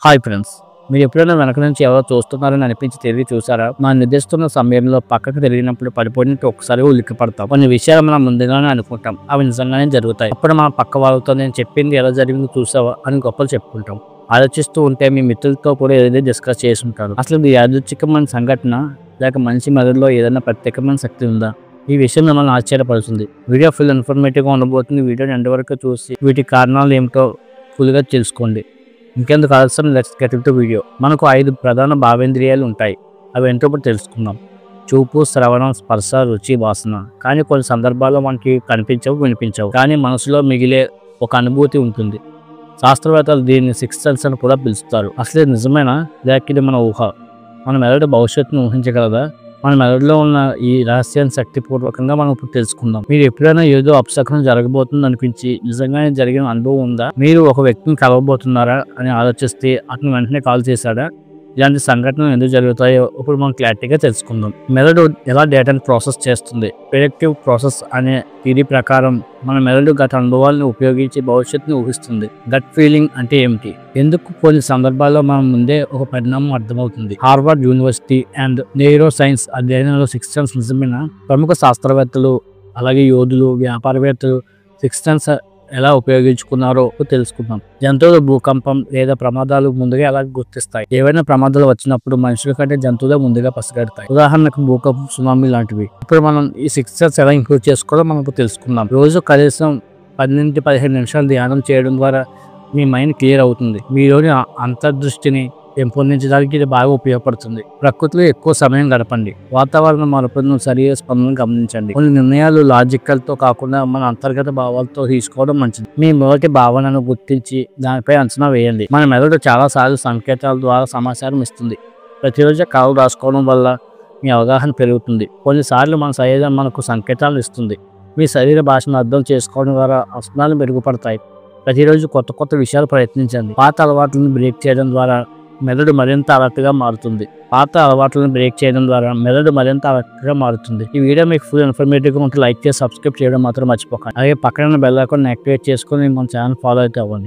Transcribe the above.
Hi friends, మీరు ఎప్పుడైనా వెనక నుంచి ఎవరో చూస్తున్నారని అనిపించి తిరిగి చూసారా? మనం నిద్రిస్తున్న సమయంలో పక్కకు తిరిగినప్పుడు పడిపోయినట్టు ఒకసారి ఉలిక్కి పడతాం. కొన్ని విషయాలు మనం ముందుగానే అనుకుంటాం, అవి నిజంగానే జరుగుతాయి. అప్పుడు మన పక్క వాళ్ళతో నేను చెప్పింది ఎలా జరిగిందో చూసావా అని గొప్పలు చెప్పుకుంటాం. ఆలోచిస్తూ ఉంటే మీ మిత్రులతో కూడా ఏదైనా డిస్కస్ చేసి ఉంటారు. అసలు ఇది యాదృచ్ఛికమైన సంఘటన లేక మనిషి మెదడులో ఏదైనా ప్రత్యేకమైన శక్తి ఉందా? ఈ విషయం మిమ్మల్ని ఆశ్చర్యపడుతుంది. వీడియో ఫుల్ ఇన్ఫర్మేటివ్గా ఉండబోతుంది. వీడియోని ఎండ్ వరకు చూసి వీటి కారణాలు ఏమిటో ఫుల్గా తెలుసుకోండి. ఇంకెందుకు ఆలస్యం, లెట్స్ గెట్ ఇంటూ వీడియో. మనకు 5 ప్రధాన భావేంద్రియాలు ఉంటాయి. అవి ఏంటో ఇప్పుడు తెలుసుకుందాం. చూపు, శ్రవణం, స్పర్శ, రుచి, వాసన. కానీ కొన్ని సందర్భాల్లో మనకి కనిపించవు, వినిపించవు, కానీ మనసులో మిగిలే ఒక అనుభూతి ఉంటుంది. శాస్త్రవేత్తలు దీన్ని సిక్స్త్ సెన్స్ అని కూడా పిలుస్తారు. అసలు ఇది నిజమేనా, లేక ఇది మన ఊహ? మన మెదడు భవిష్యత్తును ఊహించగలదా? మన మెదడులో ఉన్న ఈ రహస్యాన్ని శక్తిపూర్వకంగా మనం ఇప్పుడు తెలుసుకుందాం. మీరు ఎప్పుడైనా ఏదో అపశకునం జరగబోతుంది అనిపించి నిజంగానే జరిగిన అనుభవం ఉందా? మీరు ఒక వ్యక్తిని కలవబోతున్నారా అని ఆలోచిస్తే అతను వెంటనే కాల్ చేశాడా? ఇలాంటి సంఘటనలు ఎందుకు జరుగుతాయో ఇప్పుడు మనం క్లారిటీగా తెలుసుకుందాం. మెదడు ఎలా డేటాను ప్రాసెస్ చేస్తుంది? ప్రిడిక్టివ్ ప్రాసెస్ అనే థియరీ ప్రకారం మన మెదడు గత అనుభవాలను ఉపయోగించి భవిష్యత్తును ఊహిస్తుంది. గట్ ఫీలింగ్ అంటే ఏమిటి? ఎందుకు కొన్ని సందర్భాల్లో మనం ముందే ఒక పరిణామం అర్థమవుతుంది? Harvard university and neuro science అధ్యయనంలో సిక్స్త్ సెన్స్ నిజమేనా? ప్రముఖ శాస్త్రవేత్తలు, అలాగే యోధులు, వ్యాపారవేత్తలు సిక్స్త్ సెన్స్ ఎలా ఉపయోగించుకున్నారో తెలుసుకుందాం. జంతువులు భూకంపం లేదా ప్రమాదాలు ముందుగా ఎలా గుర్తిస్తాయి? ఏవైనా ప్రమాదాలు వచ్చినప్పుడు మనుషుల కంటే జంతువులే ముందుగా పసిగడతాయి. ఉదాహరణకు భూకంపం, సునామీ లాంటివి. ఇప్పుడు మనం ఈ సిక్స్త్ సెన్స్ ఎలా ఇంప్రూవ్ చేసుకోవాలో మనం తెలుసుకుందాం. రోజు కనీసం 10 నుంచి 15 నిమిషాలు ధ్యానం చేయడం ద్వారా మీ మైండ్ క్లియర్ అవుతుంది. మీలోని అంతర్దృష్టిని పెంపొందించడానికి ఇది బాగా ఉపయోగపడుతుంది. ప్రకృతిలో ఎక్కువ సమయం గడపండి. వాతావరణ మార్పులను, శరీర స్పందనను గమనించండి. కొన్ని నిర్ణయాలు లాజికల్ తో కాకుండా మన అంతర్గత భావాలతో తీసుకోవడం మంచిది. మీ మొదటి భావనను గుర్తించి దానిపై అంచనా వేయండి. మన మెదడు చాలా సార్లు సంకేతాల ద్వారా సమాచారం ఇస్తుంది. ప్రతిరోజు కలలు రాసుకోవడం వల్ల మీ అవగాహన పెరుగుతుంది. కొన్నిసార్లు మన శరీరం మనకు సంకేతాలు ఇస్తుంది. మీ శరీర భాషను అర్థం చేసుకోవడం ద్వారా అంచనాలు మెరుగుపడతాయి. ప్రతిరోజు కొత్త విషయాలు ప్రయత్నించండి. పాత అలవాట్లను బ్రేక్ చేయడం ద్వారా మెదడు మరింత అలర్ట్గా మారుతుంది. ఈ వీడియో మీకు ఫుల్ ఇన్ఫర్మేటివ్గా ఉంటే లైక్ చేసి సబ్స్క్రైబ్ చేయడం మాత్రం మర్చిపోకండి. అలాగే పక్కన బెల్ ఐకాన్ యాక్టివేట్ చేసుకొని మన ఛానల్ ఫాలో అయితే అవ్వండి.